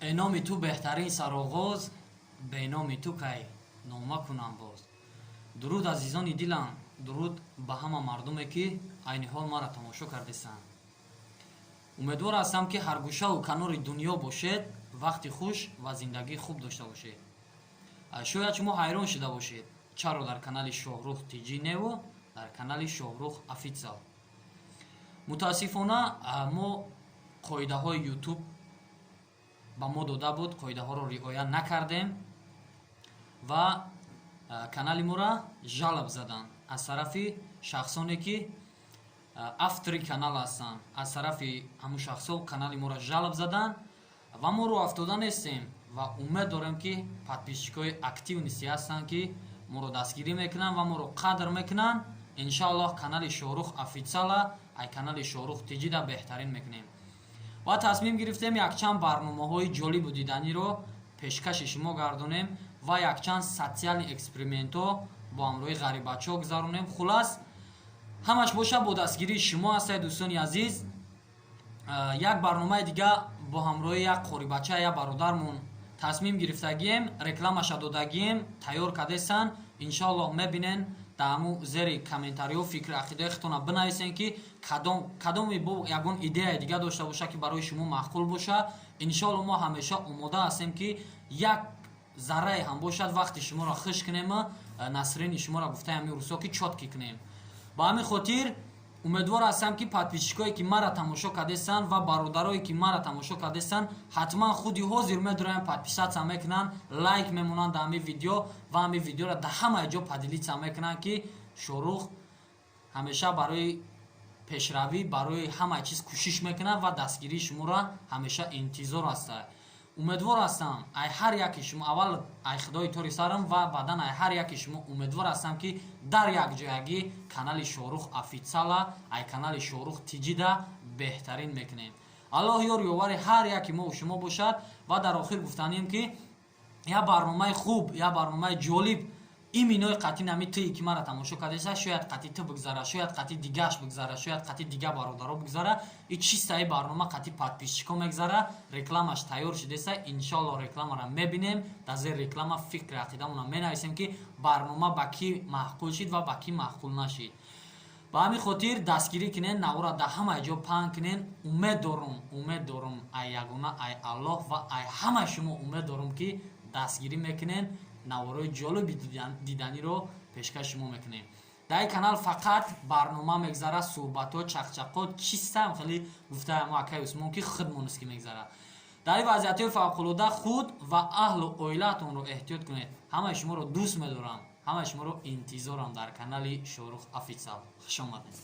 انامی تو بهترین سرآغاز به نام تو کی نامه کنم باز. درود عزیزان دلم، درود به همه مردمی که عین حال مرا تماشا کرده‌اند. امیدوار هستم که هر گوشه و کنار دنیا باشید، وقتی خوش و زندگی خوب داشته باشید. شاید شما حیران شده باشید چرا در کانال شاهرخ تیجی نو در کانال شاهرخ افیشال. متاسفانه ما قاعده های یوتیوب با ما داده بود، قاعده ها را رعایت نکردیم و کانال ما را جلب زدن از طرف شخصانی که автори канал ҳастанд. аз тарафи ҳамун шахсҳо канали моро жалб задан ва моро афтода нестем ва умед дорем ки подписчикои активниси ҳастанд ки моро дастгирӣ мекунанд ва моро қадр мекунанд. иншоаллоҳ канали шоҳрух официала ай канали шоҳрух тиҷида беҳтарин мекунем ва тасмим гирифтем якчанд барномаҳои ҷолибу диданиро пешкаши шумо гардонем ва якчанд социални экспериментҳо бо ҳамроҳи ғарибачаҳо гузаронем. хулас ҳамаш боша бо дастгирии шумо ҳастед дӯстони азиз. як барномаи дига бо ҳамроҳи як қорибача як бародармон тасмим гирифтагием, рекламаша додагием, тайёр кардесан. иншоаллоҳ мебинен дар ҳамун зери комментариҳо фикри ақидаи худтона бинависен ки кадоми бо ягон идеяи дига дошта боша ки барои шумо маъқул боша. иншоаллоҳ мо ҳамеша омода ҳастем ки як заррае ҳам бошад вақти шуморо хуш кунем, насрини шуморо гуфтаи ҳамин рӯзҳо ки чотки кунем. ба ҳамин хотир умедвор ҳастам ки подписчикое ки мара тамошо кардесанд ва бародарое ки мара тамошо кардесанд ҳатман худи ҳозир медоранд подписатсия мекунанд, лайк мемонанд дар ҳамин видео ва ҳамин видеоро дар ҳама ҷо падилитсия мекунанд ки шоҳрух ҳамеша барои пешравӣ барои ҳама чиз кӯшиш мекунад ва дастгирии шуморо ҳамеша интизор ҳастад. умедвор ҳастам ай ҳар яки шумо аввал ай худои тори сарам ва баъдан ай ҳар яки шумо умедвор ҳастам ки дар якҷоягӣ канали шоҳрух официала ай канали шоҳрух тиҷида беҳтарин мекунем. аллоҳ ёру ёвари ҳар яки мо шумо бошад ва дар охир гуфтанем ки як барномаи хуб як барномаи ҷолиб иминои қатъи нами тӯи ки мара тамошо кардеса шояд қатъи ту бигзара, шояд қатъи дигааш бигзара, шояд қатъи дига бародаро бигзара. и чиста и барнома қатъи подписчико мегзара, рекламаш тайёр шудеса. иншоаллоҳ рекламаро мебинем, дар зери реклама фикри ақидамона менависем ки барнома ба кӣ маъқул шид ва ба кӣ маъқул нашид. ба ҳамин хотир дастгирӣ кунен, навора дар ҳама ҷо паҳн кунен. умед дорум ай ягона ай аллоҳ ва ай ҳама шумо умед дорум ки дастгирӣ мекунен, навораи ҷолиби диданиро пешкаш шумо мекунем. дар ин канал фақат барнома мегзара, суҳбатҳо, чақчақҳо, чистам хеле гуфтаам акаи усмон ки худмонист ки мегзара. дар ин вазъиятҳои фавқулода худ ва аҳлу оилаатонро эҳтиёт кунед. ҳамаи шуморо дӯст медорам, ҳамаи шуморо интизорам дар канали шоҳрух официал. хушомадед.